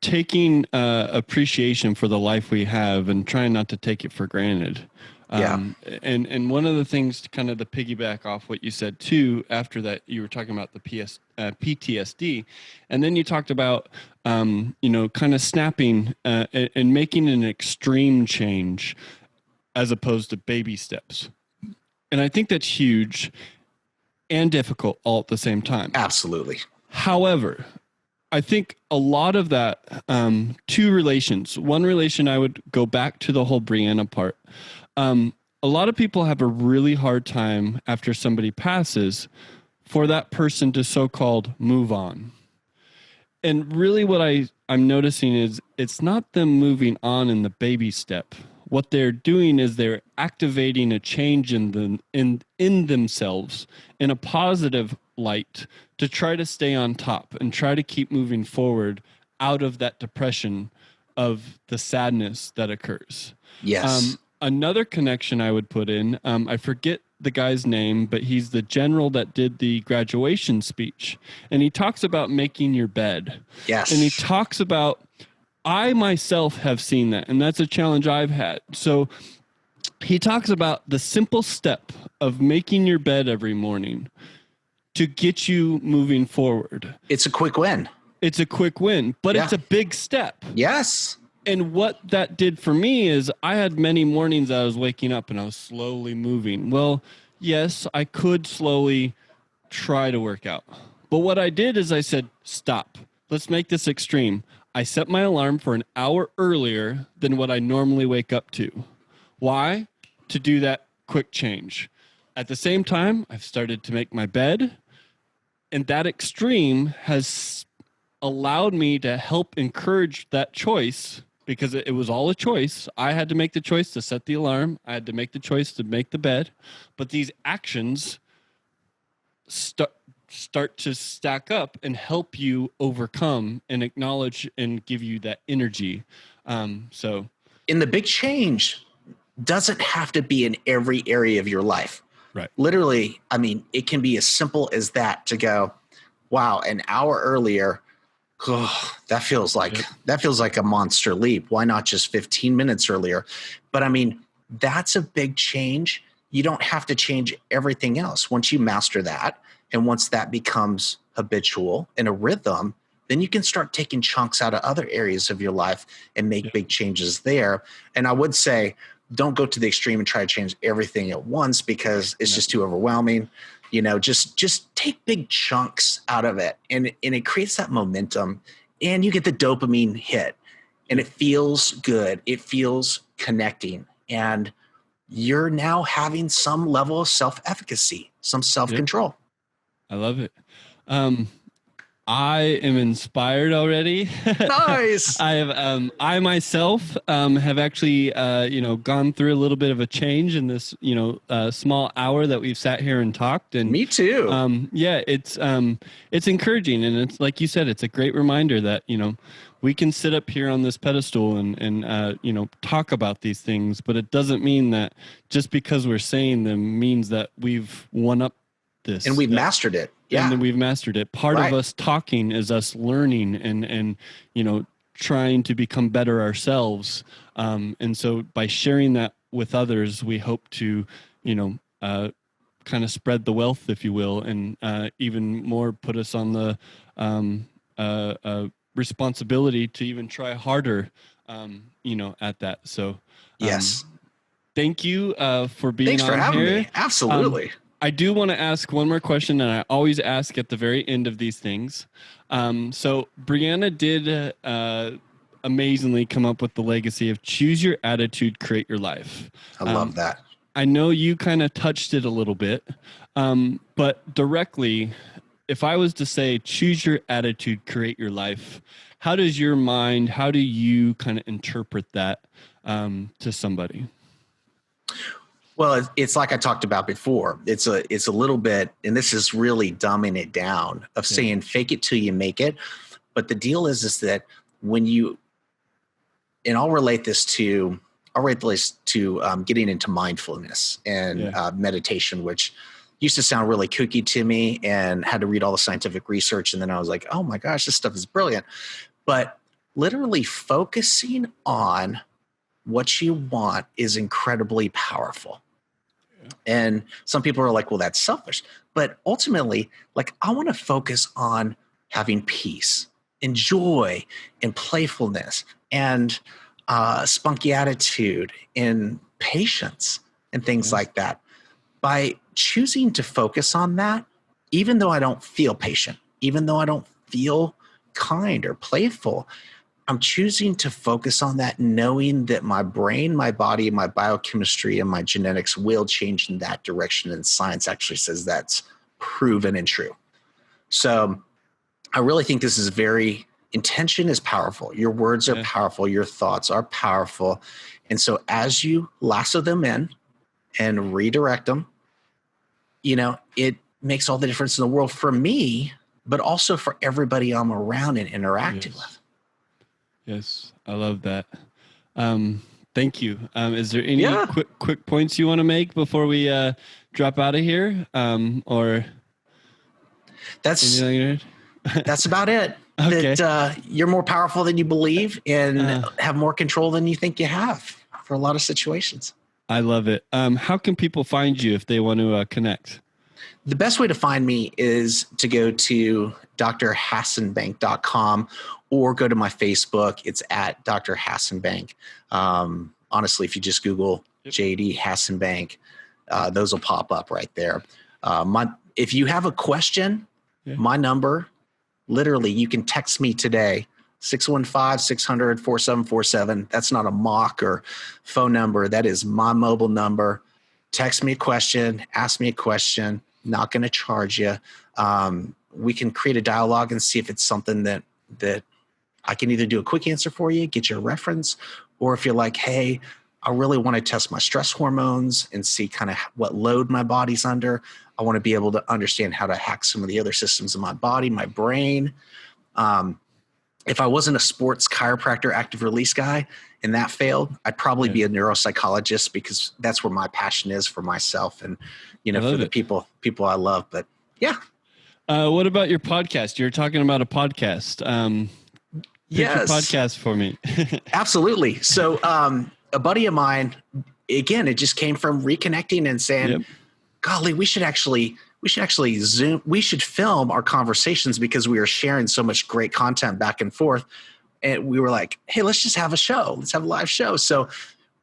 taking appreciation for the life we have and trying not to take it for granted. And one of the things to kind of piggyback off what you said too, after that, you were talking about the PTSD, and then you talked about, kind of snapping and making an extreme change as opposed to baby steps. And I think that's huge and difficult all at the same time. Absolutely. However, I think a lot of that, two relations. One relation, I would go back to the whole Brianna part. A lot of people have a really hard time after somebody passes for that person to so-called move on. And really what I'm noticing is it's not them moving on in the baby step. What they're doing is they're activating a change in themselves in a positive light to try to stay on top and try to keep moving forward out of that depression of the sadness that occurs. Yes. Another connection I would put in, I forget the guy's name, but he's the general that did the graduation speech. And he talks about making your bed. Yes. And he talks about, I myself have seen that, and that's a challenge I've had. So he talks about the simple step of making your bed every morning to get you moving forward. It's a quick win. It's a quick win, but it's a big step. Yes. And what that did for me is I had many mornings I was waking up and I was slowly moving. Well, yes, I could slowly try to work out. But what I did is I said, stop. Let's make this extreme. I set my alarm for an hour earlier than what I normally wake up to. Why? To do that quick change. At the same time, I've started to make my bed, and that extreme has allowed me to help encourage that choice, because it was all a choice. I had to make the choice to set the alarm. I had to make the choice to make the bed. But these actions start to stack up and help you overcome and acknowledge and give you that energy. And the big change doesn't have to be in every area of your life. Right. Literally, I mean, it can be as simple as that, to go, wow, an hour earlier, that feels like a monster leap. Why not just 15 minutes earlier? But I mean, that's a big change. You don't have to change everything else. Once you master that, and once that becomes habitual and a rhythm, then you can start taking chunks out of other areas of your life and make big changes there. And I would say, don't go to the extreme and try to change everything at once, because it's just too overwhelming. Just take big chunks out of it, and it creates that momentum, and you get the dopamine hit, and it feels good. It feels connecting, and you're now having some level of self-efficacy, some self-control. I love it. I am inspired already. Nice. I myself have actually, gone through a little bit of a change in this, small hour that we've sat here and talked. And Me too. yeah, it's encouraging, and it's like you said, it's a great reminder that we can sit up here on this pedestal and talk about these things, but it doesn't mean that just because we're saying them means that we've won up this and we've mastered it. Yeah. And then we've mastered it. Part of us talking is us learning and trying to become better ourselves. And so by sharing that with others, we hope to, kind of spread the wealth, if you will, and even more put us on the responsibility to even try harder, at that. So yes. Thank you for being Thanks for on having here. me. Absolutely. I do want to ask one more question, and I always ask at the very end of these things. So Brianna did amazingly come up with the legacy of choose your attitude, create your life. I love that. I know you kind of touched it a little bit, but directly, if I was to say choose your attitude, create your life, how do you kind of interpret that to somebody? Well, it's like I talked about before. It's a little bit, and this is really dumbing it down of saying fake it till you make it. But the deal is that when you, and I'll relate this to getting into mindfulness and meditation, which used to sound really kooky to me and had to read all the scientific research. And then I was like, oh my gosh, this stuff is brilliant. But literally focusing on what you want is incredibly powerful. And some people are like, well, that's selfish. But ultimately, like, I want to focus on having peace and joy and playfulness and spunky attitude and patience and things like that. By choosing to focus on that, even though I don't feel patient, even though I don't feel kind or playful, I'm choosing to focus on that, knowing that my brain, my body, my biochemistry, and my genetics will change in that direction. And science actually says that's proven and true. So I really think this is intention is powerful. Your words are powerful. Your thoughts are powerful. And so as you lasso them in and redirect them, it makes all the difference in the world for me, but also for everybody I'm around and interacting with. Yes, I love that. Thank you. Is there any quick points you want to make before we drop out of here? Or that's about it. Okay. That you're more powerful than you believe and have more control than you think you have for a lot of situations. I love it. How can people find you if they want to connect? The best way to find me is to go to drhassenbank.com or go to my Facebook. It's at Dr. Hassenbank. Honestly, if you just Google JD Hassenbank, those will pop up right there. If you have a question, my number, literally, you can text me today, 615-600-4747. That's not a mock or phone number. That is my mobile number. Text me a question, ask me a question. Not going to charge you. We can create a dialogue and see if it's something that I can either do a quick answer for you, get you a reference, or if you're like, hey, I really want to test my stress hormones and see kind of what load my body's under. I want to be able to understand how to hack some of the other systems in my body, my brain. If I wasn't a sports chiropractor, active release guy, and that failed, I'd probably be a neuropsychologist because that's where my passion is for myself and, for the people I love. But yeah. What about your podcast? You're talking about a podcast. Your podcast for me. Absolutely. So a buddy of mine, again, it just came from reconnecting and saying, golly, we should actually Zoom. We should film our conversations because we were sharing so much great content back and forth. And we were like, hey, let's just have a show. Let's have a live show. So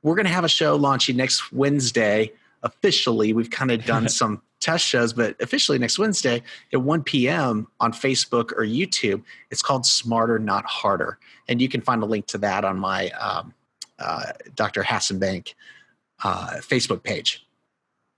we're going to have a show launching next Wednesday. Officially, we've kind of done some test shows, but officially next Wednesday at 1 p.m. on Facebook or YouTube. It's called Smarter, Not Harder. And you can find a link to that on my Dr. Hassenbank Facebook page.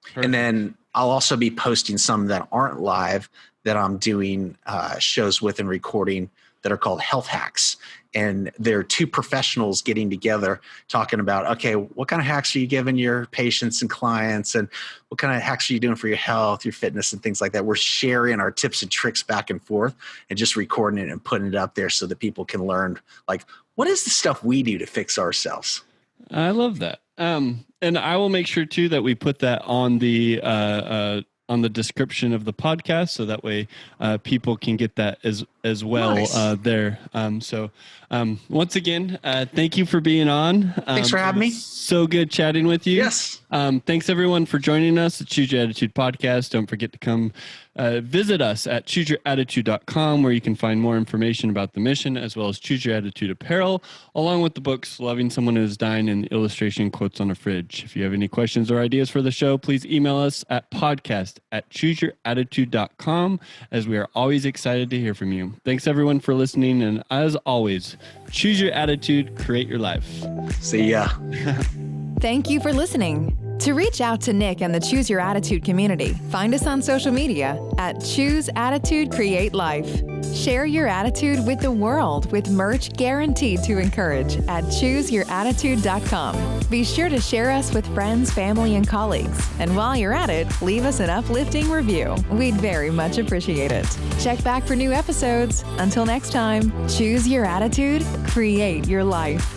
Perfect. And then I'll also be posting some that aren't live that I'm doing shows with and recording that are called health hacks. And they're two professionals getting together talking about, okay, what kind of hacks are you giving your patients and clients? And what kind of hacks are you doing for your health, your fitness, and things like that? We're sharing our tips and tricks back and forth and just recording it and putting it up there so that people can learn, like, what is the stuff we do to fix ourselves? I love that. And I will make sure too that we put that on the description of the podcast, so that way people can get that as well. Nice. There. So once again, thank you for being on. Thanks for having me. So good chatting with you. Yes. Thanks everyone for joining us at Choose Your Attitude Podcast. Don't forget to come visit us at chooseyouratitude.com, where you can find more information about the mission, as well as Choose Your Attitude apparel, along with the books Loving Someone Who is Dying and illustration quotes on a fridge. If you have any questions or ideas for the show, please email us at podcast@chooseyouratitude.com, as we are always excited to hear from you. Thanks everyone for listening, and as always, choose your attitude, create your life. See ya. Thank you for listening. To reach out to Nick and the Choose Your Attitude community, find us on social media at Choose Attitude Create Life. Share your attitude with the world with merch guaranteed to encourage at ChooseYourAttitude.com. Be sure to share us with friends, family, and colleagues. And while you're at it, leave us an uplifting review. We'd very much appreciate it. Check back for new episodes. Until next time, choose your attitude, create your life.